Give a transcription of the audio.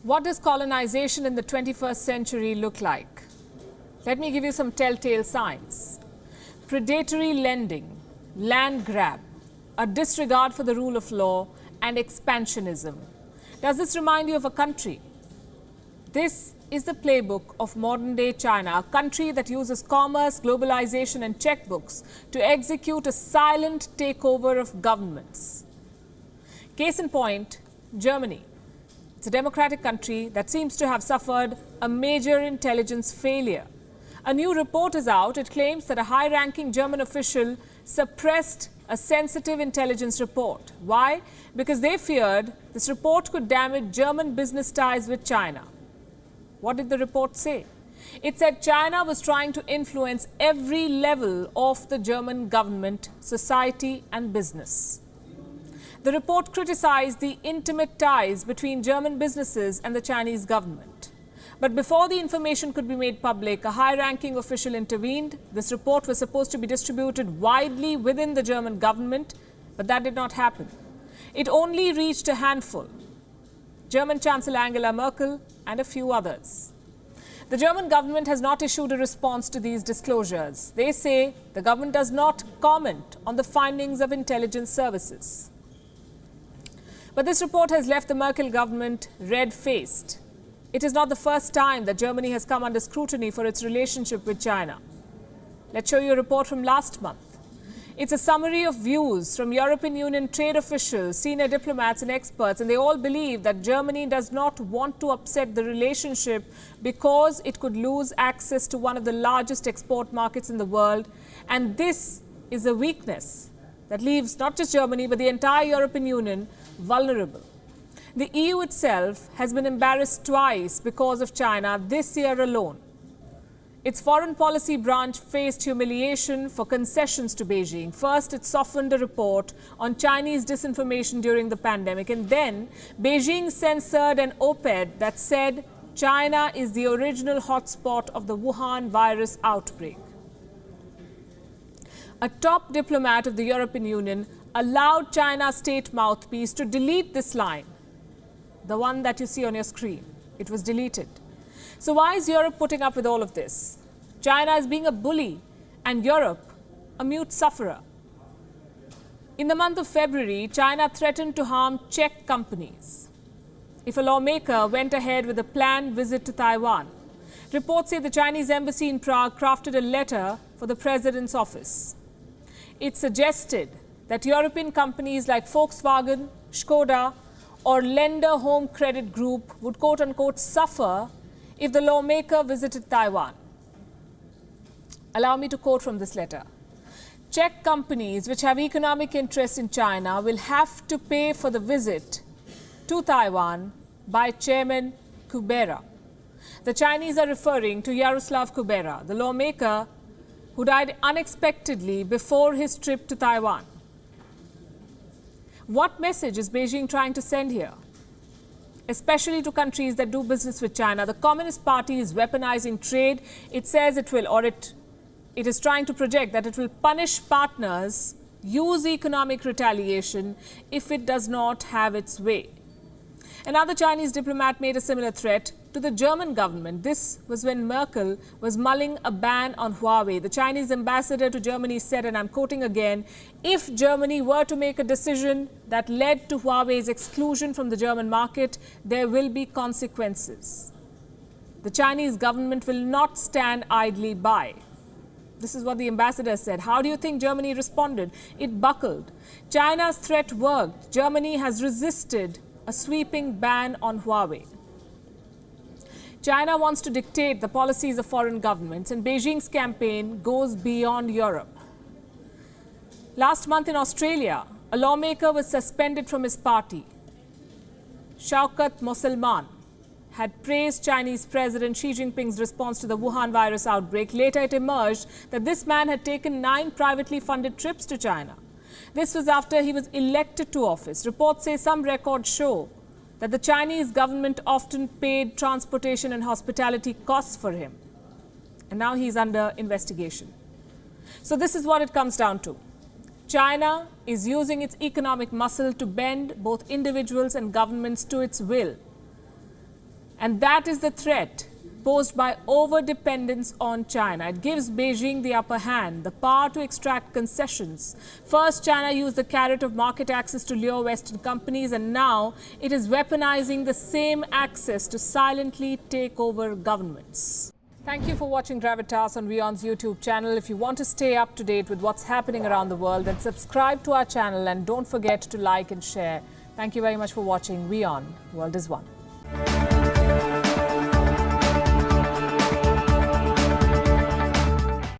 What does colonization in the 21st century look like? Let me give you some telltale signs. Predatory lending, land grab, a disregard for the rule of law, and expansionism. Does this remind you of a country? This is the playbook of modern-day China, a country that uses commerce, globalization, and checkbooks to execute a silent takeover of governments. Case in point, Germany. It's a democratic country that seems to have suffered a major intelligence failure. A new report is out. It claims that a high-ranking German official suppressed a sensitive intelligence report. Why? Because they feared this report could damage German business ties with China. What did the report say? It said China was trying to influence every level of the German government, society, and business. The report criticized the intimate ties between German businesses and the Chinese government. But before the information could be made public, a high-ranking official intervened. This report was supposed to be distributed widely within the German government, but that did not happen. It only reached a handful: German Chancellor Angela Merkel and a few others. The German government has not issued a response to these disclosures. They say the government does not comment on the findings of intelligence services. But this report has left the Merkel government red-faced. It is not the first time that Germany has come under scrutiny for its relationship with China. Let's show you a report from last month. It's a summary of views from European Union trade officials, senior diplomats and experts, and they all believe that Germany does not want to upset the relationship because it could lose access to one of the largest export markets in the world. And this is a weakness that leaves not just Germany but the entire European Union vulnerable. The EU itself has been embarrassed twice because of China this year alone. Its foreign policy branch faced humiliation for concessions to Beijing. First, it softened a report on Chinese disinformation during the pandemic, and then Beijing censored an op-ed that said China is the original hotspot of the Wuhan virus outbreak. A top diplomat of the European Union allowed China's state mouthpiece to delete this line, the one that you see on your screen. It was deleted. So why is Europe putting up with all of this? China is being a bully and Europe a mute sufferer. In the month of February, China threatened to harm Czech companies if a lawmaker went ahead with a planned visit to Taiwan. Reports say the Chinese embassy in Prague crafted a letter for the president's office. It suggested that European companies like Volkswagen, Skoda, or Lender Home Credit Group would quote-unquote suffer if the lawmaker visited Taiwan. Allow me to quote from this letter. Czech companies which have economic interests in China will have to pay for the visit to Taiwan by Chairman Kubera. The Chinese are referring to Yaroslav Kubera, the lawmaker who died unexpectedly before his trip to Taiwan. What message is Beijing trying to send here? Especially to countries that do business with China. The Communist Party is weaponizing trade. It says it will, or it is trying to project that it will punish partners, use economic retaliation if it does not have its way. Another Chinese diplomat made a similar threat to the German government. This was when Merkel was mulling a ban on Huawei. The Chinese ambassador to Germany said, and I'm quoting again, if Germany were to make a decision that led to Huawei's exclusion from the German market, there will be consequences. The Chinese government will not stand idly by. This is what the ambassador said. How do you think Germany responded? It buckled. China's threat worked. Germany has resisted a sweeping ban on Huawei. China wants to dictate the policies of foreign governments, and Beijing's campaign goes beyond Europe. Last month in Australia, a lawmaker was suspended from his party. Shaukat Mosalman had praised Chinese President Xi Jinping's response to the Wuhan virus outbreak. Later, it emerged that this man had taken 9 privately funded trips to China. This was after he was elected to office. Reports say some records show that the Chinese government often paid transportation and hospitality costs for him. And now he's under investigation. So this is what it comes down to. China is using its economic muscle to bend both individuals and governments to its will. And that is the threat posed by over-dependence on China. It gives Beijing the upper hand, the power to extract concessions. First, China used the carrot of market access to lure Western companies, and now it is weaponizing the same access to silently take over governments. Thank you for watching Gravitas on WION's YouTube channel. If you want to stay up to date with what's happening around the world, then subscribe to our channel and don't forget to like and share. Thank you very much for watching WION. World is One.